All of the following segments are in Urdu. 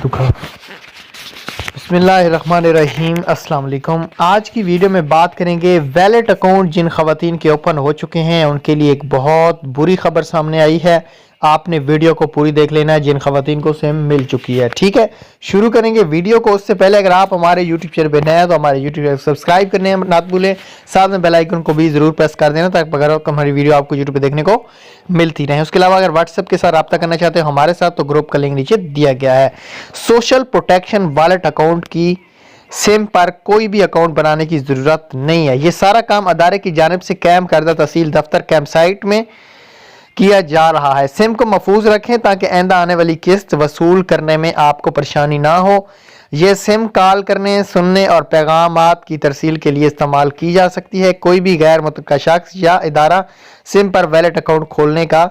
بسم اللہ الرحمن الرحیم، السلام علیکم۔ آج کی ویڈیو میں بات کریں گے ویلٹ اکاؤنٹ جن خواتین کے اوپن ہو چکے ہیں ان کے لیے ایک بہت بری خبر سامنے آئی ہے۔ آپ نے ویڈیو کو پوری دیکھ لینا ہے جن خواتین کو سم مل چکی ہے، ٹھیک ہے۔ شروع کریں گے ویڈیو کو۔ اس سے پہلے اگر آپ ہمارے یوٹیوب چینل پہ نئے ہیں تو ہمارے یوٹیوب چینل کو سبسکرائب کرنے نہ بھولیں، ساتھ میں بیل آئیکن کو بھی ضرور پریس کر دینا تاکہ اگر ہماری ویڈیو آپ کو یوٹیوب پہ دیکھنے کو ملتی رہے۔ اس کے علاوہ اگر واٹس ایپ کے ساتھ رابطہ کرنا چاہتے ہیں ہمارے ساتھ تو گروپ کا لنک نیچے دیا گیا ہے۔ سوشل پروٹیکشن والٹ اکاؤنٹ کی سم پر کوئی بھی اکاؤنٹ بنانے کی ضرورت نہیں ہے۔ یہ سارا کام ادارے کی جانب سے قائم کردہ تحصیل دفتر کیمپ سائٹ میں کیا جا رہا ہے۔ سم کو محفوظ رکھیں تاکہ آئندہ آنے والی قسط وصول کرنے میں آپ کو پریشانی نہ ہو۔ یہ سم کال کرنے، سننے اور پیغامات کی ترسیل کے لیے استعمال کی جا سکتی ہے۔ کوئی بھی غیر متعلقہ شخص یا ادارہ سم پر ویلٹ اکاؤنٹ کھولنے کا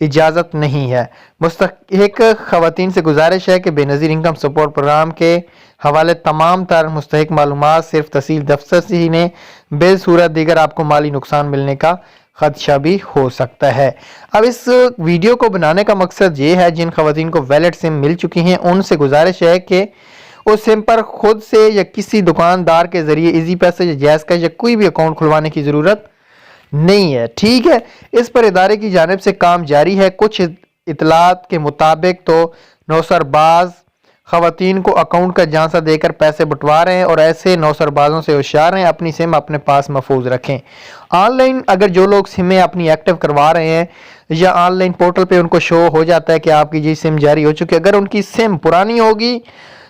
اجازت نہیں ہے۔ مستحق خواتین سے گزارش ہے کہ بے نظیر انکم سپورٹ پروگرام کے حوالے تمام تر مستحق معلومات صرف تحصیل دفتر سے ہی نے، بے صورت دیگر آپ کو مالی نقصان ملنے کا خدشہ بھی ہو سکتا ہے۔ اب اس ویڈیو کو بنانے کا مقصد یہ ہے جن خواتین کو ویلٹ سم مل چکی ہیں ان سے گزارش ہے کہ اس سم پر خود سے یا کسی دکاندار کے ذریعے ایزی پیسے یا جیز کیش یا کوئی بھی اکاؤنٹ کھلوانے کی ضرورت نہیں ہے، ٹھیک ہے۔ اس پر ادارے کی جانب سے کام جاری ہے۔ کچھ اطلاعات کے مطابق تو نوسر باز خواتین کو اکاؤنٹ کا جھانسا دے کر پیسے بٹوا رہے ہیں اور ایسے نوسر بازوں سے ہوشیار ہیں اپنی سم اپنے پاس محفوظ رکھیں۔ آن لائن اگر جو لوگ سمیں اپنی ایکٹیو کروا رہے ہیں یا آن لائن پورٹل پہ ان کو شو ہو جاتا ہے کہ آپ کی سم جاری ہو چکی ہے، اگر ان کی سم پرانی ہوگی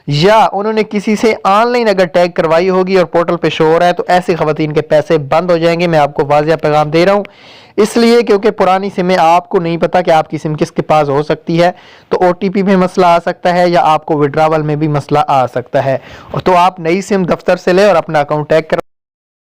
یا انہوں نے کسی سے آن لائن اگر ٹیگ کروائی ہوگی اور پورٹل پہ شو ہو رہا ہے تو ایسی خواتین کے پیسے بند ہو جائیں گے۔ میں آپ کو واضح پیغام دے رہا ہوں، اس لیے کیونکہ پرانی سمیں آپ کو نہیں پتا کہ آپ کی سم کس کے پاس ہو سکتی ہے، تو او ٹی پی میں مسئلہ آ سکتا ہے یا آپ کو وڈراول میں بھی مسئلہ آ سکتا ہے، تو آپ نئی سم دفتر سے لیں اور اپنا اکاؤنٹ ٹیگ کر